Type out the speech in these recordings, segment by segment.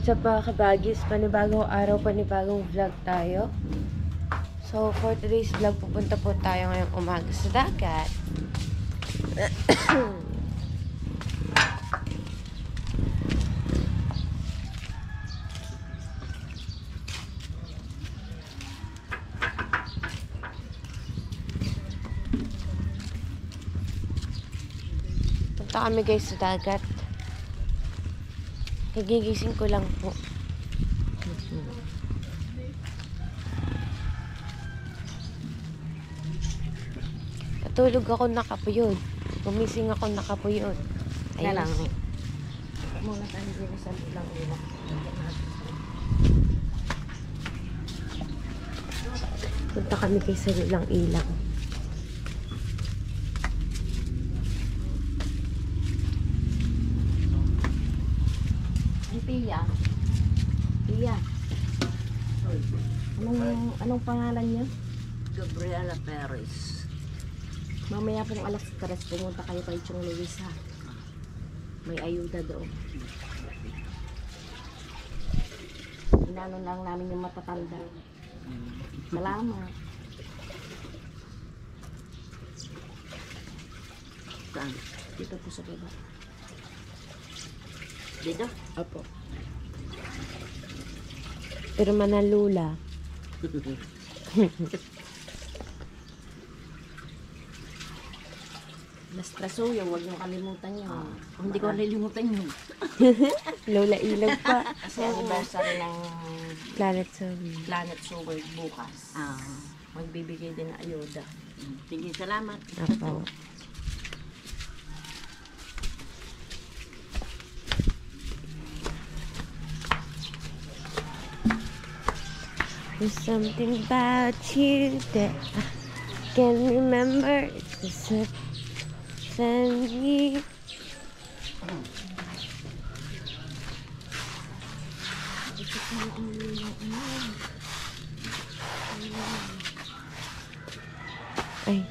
Sa mga kabagis, panibagong araw, panibagong vlog tayo. So, for today's vlog, pupunta po tayo ngayong umaga sa dagat. Punta kami guys sa dagat. Nagigising ko lang po. Natulog ako nakapuyod. Gumising ako nakapuyod. Kaya lang. Muna tayo dito sa lang ulo. Punta kami kay sa Lulang Ilang. Pia. Pia. Anong pangalan niyo? Gabriela Perez. Mamaya pong alas 3 pumunta kayo kay Chong Luis ha. May ayuda doon. Inano lang namin yung matatanda. Salamat. Saan? Dito po sa baba. Dito? Opo. Pero manalula. Las Trasuyo, huwag niyong kalimutan yun. Hindi ko nalilimutan yun. Lola Ilang pa. Kasi anniversary ng Planet Zombie. Planet Sword bukas. Magbibigay din ng ayuda. Sige, salamat. Apo. There's something about you that I can remember. It's a family. Ay.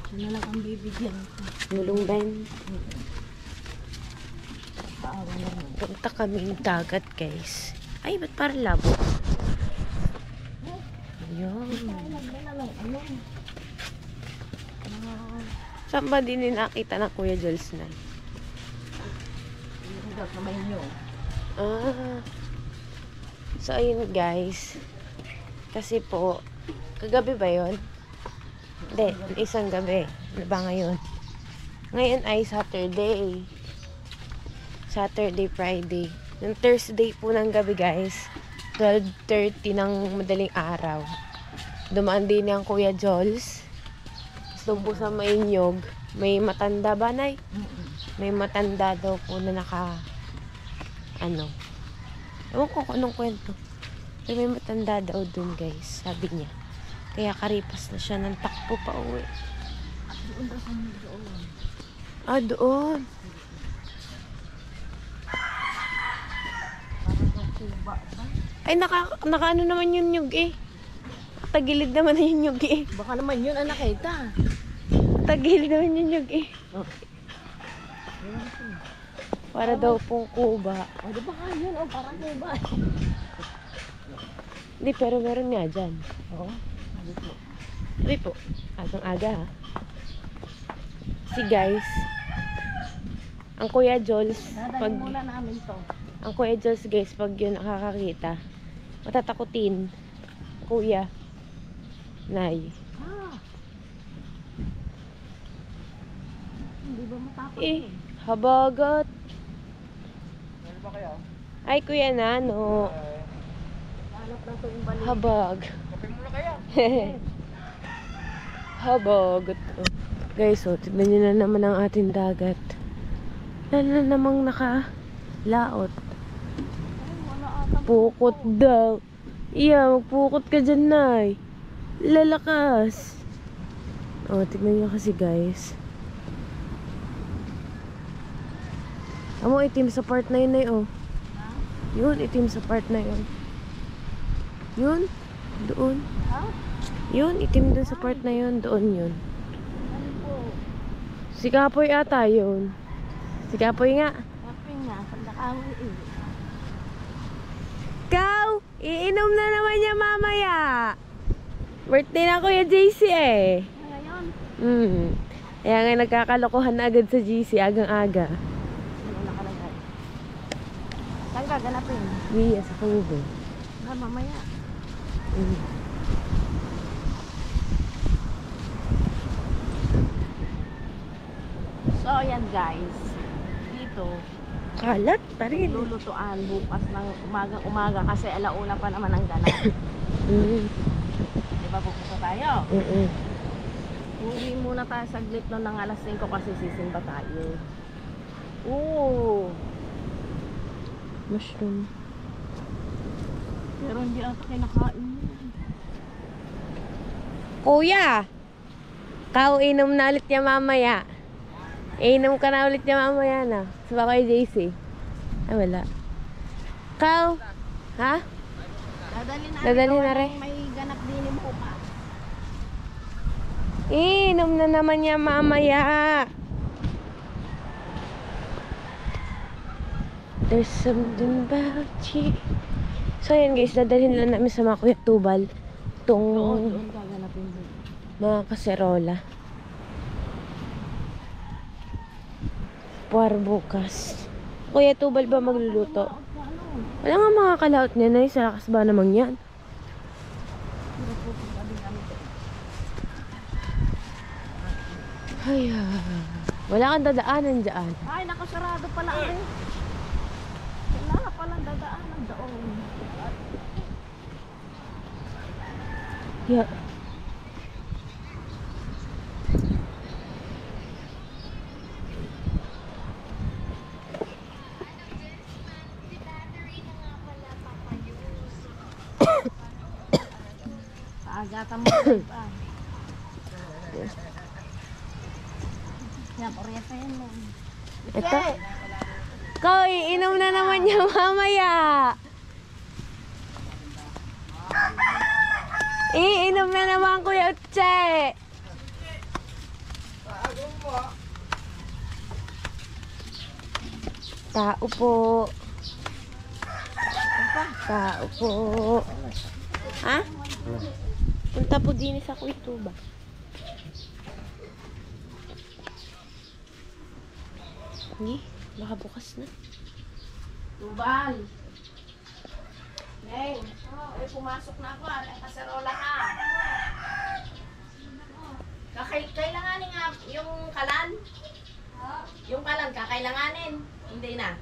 Ano lang ang bibigyan ko. Mulong Ben. Paawa naman. Punta kami ng dagat, guys. Ay, ba't parang labo? Ayun. Saan ba din nakita na Kuya Jules na? Hindi daw kamay nyo. So, ayun, guys. Kasi po, kagabi ba yun? Hindi, isang gabi. Ano ba ngayon? Ngayon ay Saturday. Saturday, Friday. Yung Thursday po ng gabi, guys. 12:30 ng madaling araw. Dumaan din yung Kuya Jols. So po sa Mainyog, may matanda ba, Nay? May matanda daw po na ewan ko kung anong kwento. Pero may matanda daw dun, guys. Sabi niya. Kaya karipas na siya ng takbo pa uwi. Doon. Ay, naka naman yung nyug eh. Tagilid naman na yung nyug eh. Baka naman yun ang nakita. Tagilid naman yung nyug eh. Para daw pong kuba. O, di ba ka yun? O, parang kuba. Hindi, pero meron nga dyan. Oo. Hindi po. Agang aga ha. Si guys, ang Kuya Jols, Dadalhin muna namin to. ang Kuya Jols guys, pag yun nakakakita, matatakutin. Kuya. Nay. Hindi ba matakot? Habagat. Ay, Kuya Nano. Hanap lang to yung balik. Habag. Habagat. Guys, tignan nyo na naman ang ating dagat. Wala na namang nakalaot. Pukot daw. Iya, magpukot ka dyan, Nay. Lalakas. Tignan nyo kasi, guys. Amo, itim sa part na yun, Nay, Yun, itim sa part na yun. Yun, doon. Yun, itim dun sa part na yun. Doon yun. Si Kapoy ata yun. Si Kapoy nga. Kapoy nga, pandakawi eh. Ikaw, iinom na naman niya mamaya. Birthday na Kuya JC eh. Ngayon, Kaya nga nagkakalokohan na agad sa GC, agang-aga. ano nakalagay? Saan ka ganapin? Mia, sa Kubo. Mamaya. So, ayan guys. Dito, Kalat pa rin. lulutuan bukas ng umaga kasi alauna pa naman ang ganap. Di ba pupunta tayo? Uwi muna tayo saglit no ng alas 5 kasi sisimba tayo. Oo. Mushroom. Pero hindi ata kinakain mo. Kuya! Kau, inom na ulit niya mamaya. Inom ka na ulit niya mamaya na. Sa kay JC. Ay, wala. Kau! Ha? Dadalhin na rin. May ganap din yung bukas. Inom na naman niya mamaya. There's something about you. So, ayan guys. Dadalhin lang namin sa mga Kuya Tubal. Itong Doon gaganapin mo. mga kaserola. Para bukas. Kuya Tubal ba magluluto? Wala nga mga kalaot niya na sa lakas ba namang yan? Ay, wala kang dadaanan dyan. Ay, nakasarado pala rin. Wala na palang dadaanan doon. Yeah. Paagatan mo pa. Yan, kuryente yan mo. Ito. Koy, inom na naman niya mamaya. Iinom na naman Kuya Utse. Tao po. Tao po. Ha? Punta po din sa Kuituba. Hindi, baka bukas na. Tubal. Neng, pumasok na ako. Kaserola ka. Kailanganin nga yung kalan. Yung kalan, kakailanganin. Hindi na.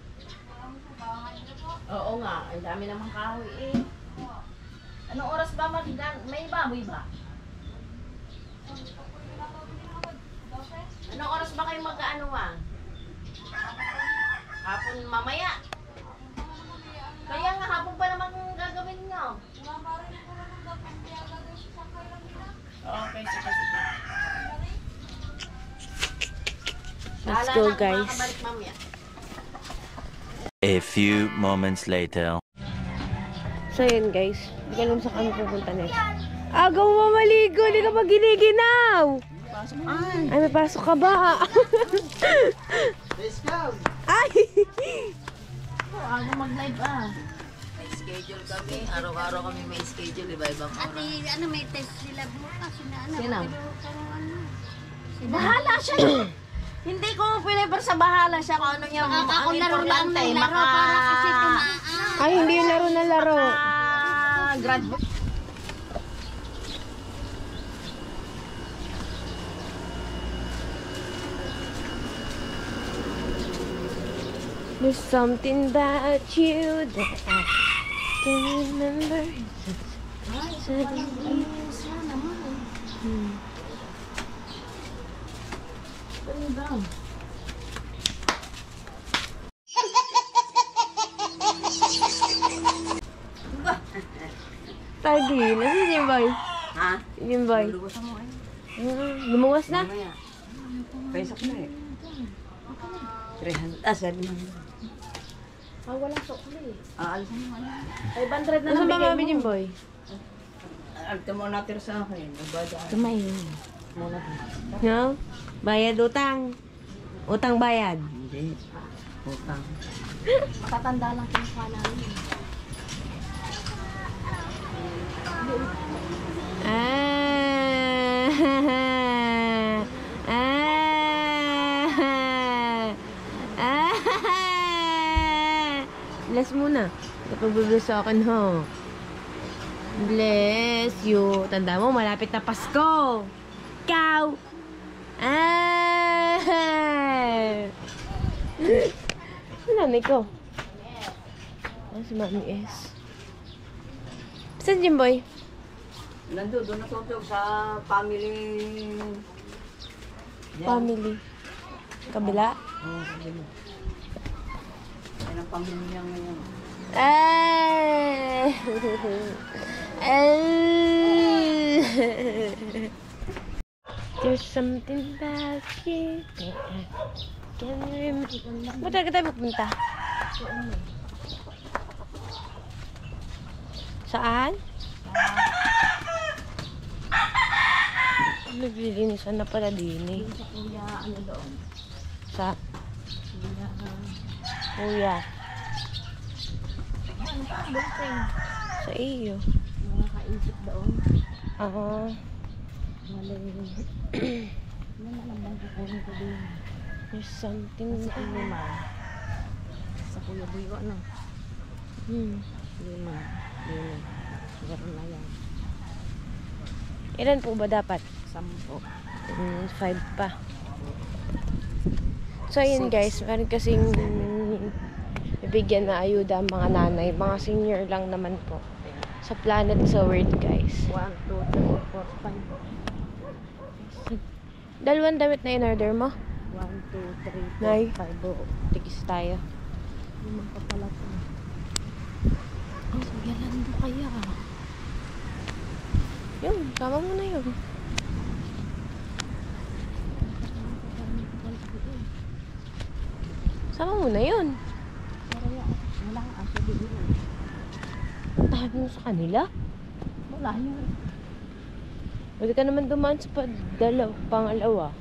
Oo nga, ang dami namang kahoy eh. Anong oras ba may baboy ba? Anong oras ba kayo mag-ano ah? Hapon mamaya. Kaya nga hapon pa naman gagawin nyo. Okay, sige. Let's go, guys. Makakabalik mamaya. A few moments later. So, yun guys. Hindi ko alam sa kami pupunta next. Agaw mo maligo! Hindi ka pa giniginaw! Ay, may pasok ka ba? Let's go! Ay! Ako mag-live ah. May schedule kami. Araw-araw kami may schedule. Iba-ibang Ate, oras. ano may test sila bukas, ano? Sino? Pero ano? Bahala siya. Hindi ko piniper sa bahala siya kung ano niya ang Laro lang importante. ng laro para kasi tumaan. Ay, hindi yung laro na laro. Graduate. There's something about you that I can remember. Tagi, nasa yung boy? Ha? Yung boy. Lubusan mo eh. Lumuwas na? Mamaya. Paisok na eh. 300. Saan naman? Walang sukli. Aalisan mo ano. 500 na Nasaan ba nabigay mami mo. yung boy? Arte mo natin sa akin. Kumain. Muna. No? Bayad utang. Utang bayad. Hindi. Utang. Matatanda lang kinukuha namin. Bless muna. Kapag-bless sa akin, ho. Bless you. Tanda mo, malapit na Pasko. Ikaw. Nanay ko. Si Mami S. Saan Jimboy? Doon natutog sa family. Family. Kabila? Oo, sabi mo. Yan ang pamilya ngayon. There's something about you that I can remember. Ba't talaga tayo pupunta? Saan? Naglilinisan na pala din eh. Sa kuya, ano doon? Sa Kuya, kuya. ano pa? Bulting. Sa iyo. Mga kaisip doon. Ah. Mali. Ano na lang bang kukunin ko din? There's something Sa lima. Sa kuya Buyo, ano? Lima. Meron na yan. Ilan po ba dapat? 10. 5 pa. So, ayun guys. Meron kasing bibigyan na ayuda ang mga nanay. Mga senior lang naman po. Sa Planet sa World, guys. 1, 2, 3, 4, 5. Dalawang damit na in-order mo? 1, 2, 3, Nay. 4, 5. Oo. Tikis tayo. Lima pa pala ito. Oh, Yalando kaya. Yun, tama mo na yun. Sama mo na yun. Pero yan, wala ang aso din. Puntahan mo sa kanila. Wala yun. Pwede ka naman dumaan sa pangalawa.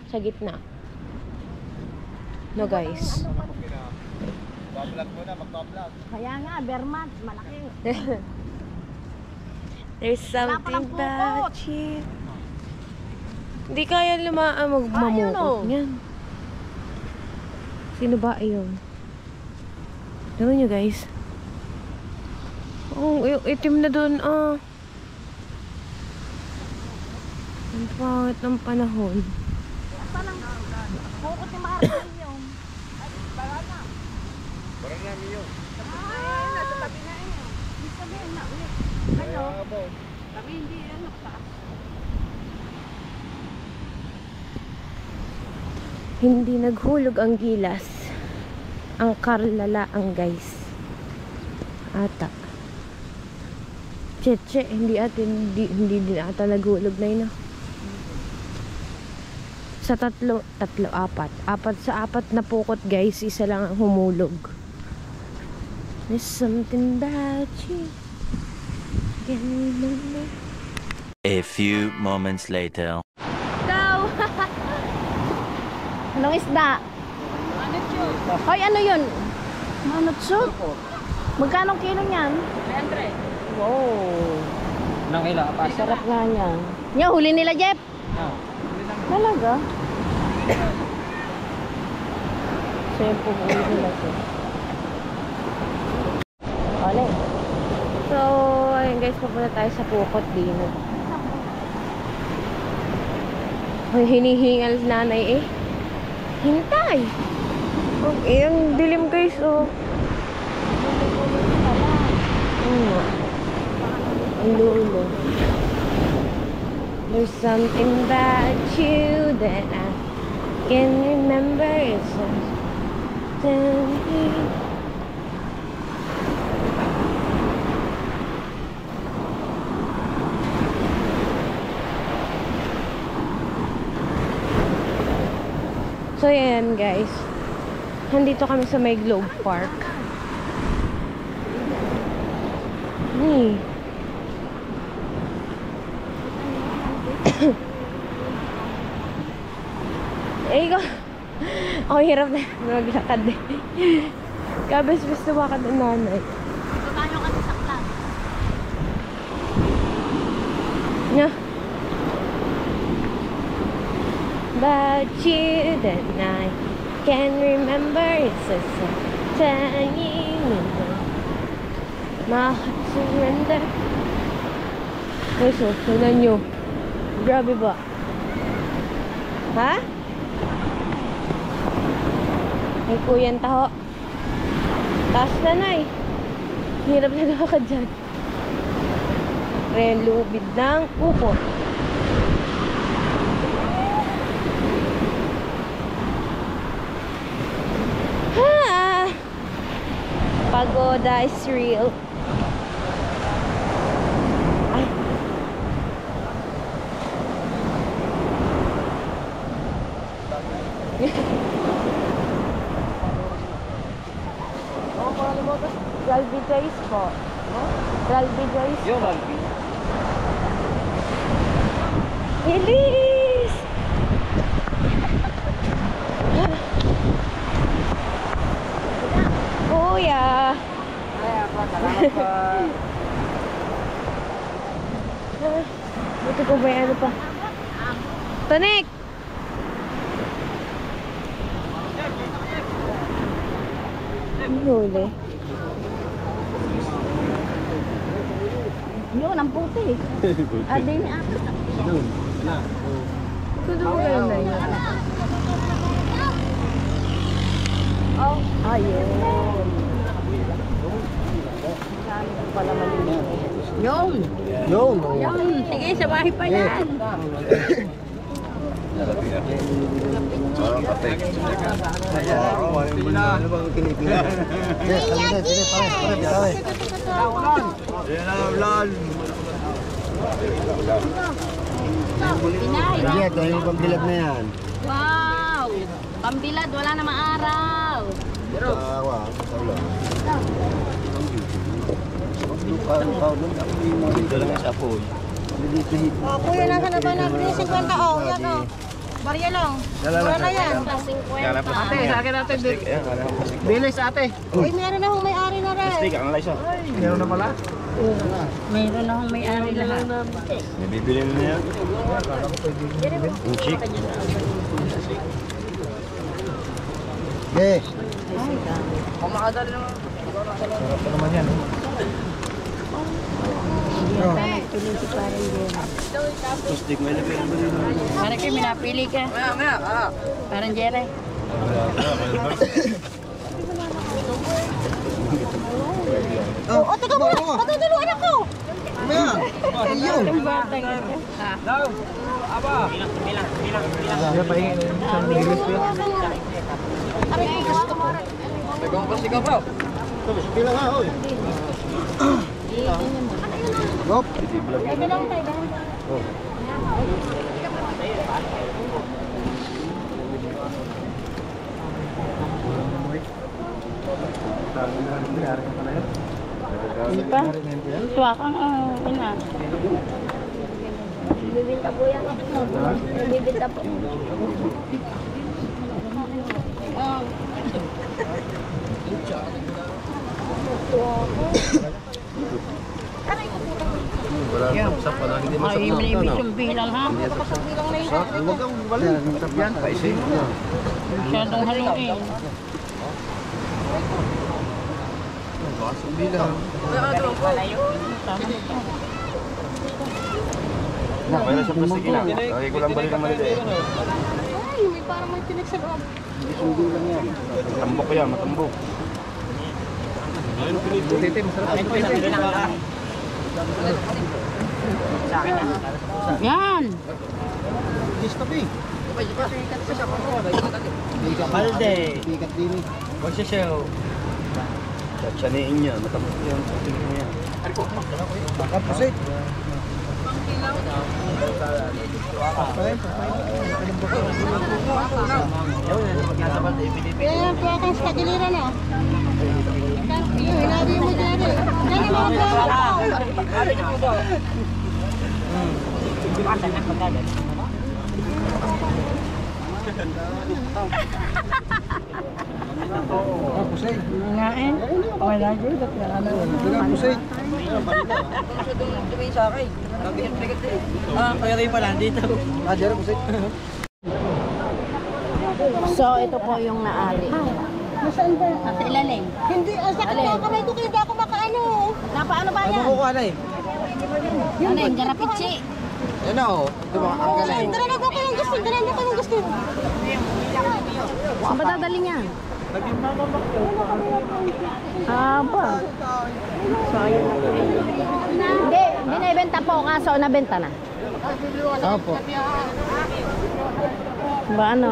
Sa gitna. No, guys. Kaya nga, Bermat, malaki. There's something palang about you. Hindi kaya magmamukot niyan. Sino ba ayun? Tignan nyo, guys. Oh, itim na doon, ah. Ang pangit ng panahon. Parang, bukot ni Marcel yung. Parang namin yun. Nasa tabi na yun. Hindi sabihin na ulit. Ano? Tabi hindi yan, nakataas. Hindi naghulog ang gilas. Ang karlala ang guys. Ata. Cheche, hindi din ata naghulog na yun. Sa apat. Sa apat na pukot guys, isa lang ang humulog. There's something about you. Can you remember? A few moments later. Go! Anong isda? Hoy, ano yun? Manutsut. Magkano kilo niyan? 300. Wow. Nang ila, pas. Sarap nga niya. Yan, huli nila, Jeff. Talaga? So, yung huli nila, Jeff. Ole. So, ayun guys, papunta tayo sa pukot din. Hoy, hinihingal nanay eh. Hintay! Oh, ang dilim guys, oh. Oo. Ang lulo. There's something about you that I can remember. It's something. So, yan guys. Nandito kami sa may Globe Park. Eh, ikaw. Ako hirap na maglakad eh. Kabes-bes tumakad ang nanay. Ito tayo kasi saklan. Yeah. But you that I can remember it's a tiny moment. My heart surrender. Ay, so, tignan nyo. Grabe ba? Ha? Ay, kuyan taho. Taas na na eh. Hirap na lakad dyan. Ren, lubid ng upo. Ha! Pagoda is real. Ay. Ralby Joyce po. Ralby Joyce Yo, po. Ralby. Elise! Kuya! Ay, apa, salamat pa. Buti ko ba yung ano pa? Tonek! Ang huli. Yun, ang puti. Adi ni ako. Kudo mo kayo na yun? Oh, ayun. Pala maliliit. Yun. Yun. Yun. Sige, sa bahay pa yan. Pinay. Sige, ito yung pambilad na yan. Wow. Pambilad, wala na maaraw. Dito lang sa po. Kuya, nasa na ba na? 50 oh. Yan oh. Barya lang. Mura na yan. Ate, sa akin natin. Bilis ate. Uy, meron na hong may-ari na rin. Meron na pala? Mayroon na akong may-ari lahat. May bibili na yan. Yung chick. Eh. Kumakadali naman. Sarap pa naman yan. Pili si parang yun. Stick may lagay naman yun. Parang kayo, minapili ka. Parang Jere. Oh, teka muna. Patutuluan ako. Yung bata nga. Kaya paingin na yung isang bilis ko. Nagawang pa sigaw bro. Bilang nga, oy. Gop. Hindi pa? Tuwa kang ina. Bibinta po yan. Bibinta po. Wala nang usap wala. Hindi masap Ay, na. minibis yung bilang ha. Huwag kang wala. Usap yan. Paising. Masyadong haluin. Basong bilang. Kaya sa plastic na. Lagi ko lang bali ng malili. Ay, may parang may tinik sa loob. Sundo lang yan. Matambok yan, matambok. Putiti, masarap ang putiti. Yan. Distabi. Balde. Bigat din eh. Huwag siya siya. Tsaniin niya, matambok yan. Tingin niya. Makapusit. Yan, tuwakang sa tagiliran oh. Yun, hinabi mo dyan eh. Yan yung mga tuwakang. Nga eh. Wala dyan. Tumingin sa akin. Kaya rin pala dito. Diyan po So, ito po yung naari. Nasaan ba? Sa ilalim. Hindi, sakit Alin? na kamay ko kaya hindi ako makaano. Napaano ba yan? Makukuha na eh. Ano yung garapitsi? Yan na oh. Diba, ang galing. Dalaga ko yung gusto. Dalaga ko yung gusto. Saan ba dadali niya? Aba. So, ayun na po. Hindi naibenta po. Kaso, nabenta na. Opo. Ba ano?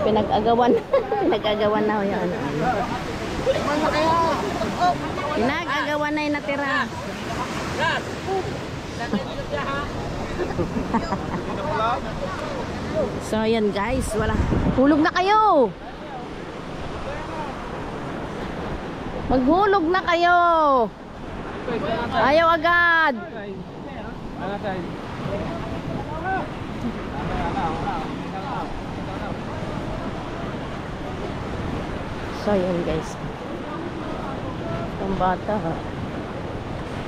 Pinag-agawan. Pinag-agawan na ho yun. Pinag-agawan na yung natira. So, ayan guys. Wala. Hulog na kayo! Maghulog na kayo! Ayaw agad! So, ayan guys. Itong bata.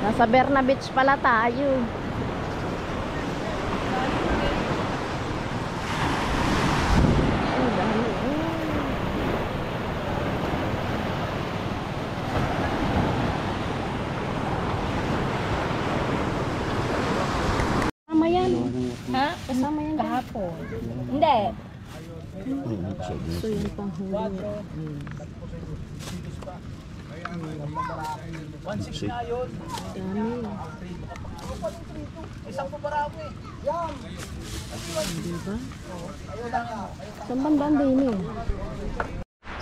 Nasa Berna Beach pala tayo. Kasama yan. Ha? Kasama yan kahapon. Hindi. So yun pang huli. Dami. Diba? Saan bandang din eh?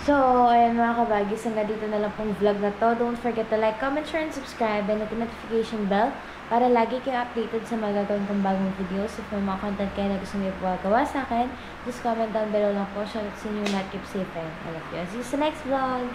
So, ayan mga kabagis, hanggang dito na lang pong vlog na to. Don't forget to like, comment, share, and subscribe, and hit the notification bell para lagi kayo updated sa mga gagawin kong bagong videos. If may mga content kayo na gusto niyo po gawa sa akin, just comment down below lang po. Shout out sa inyo, not keep safe, and I love you. See you sa next vlog!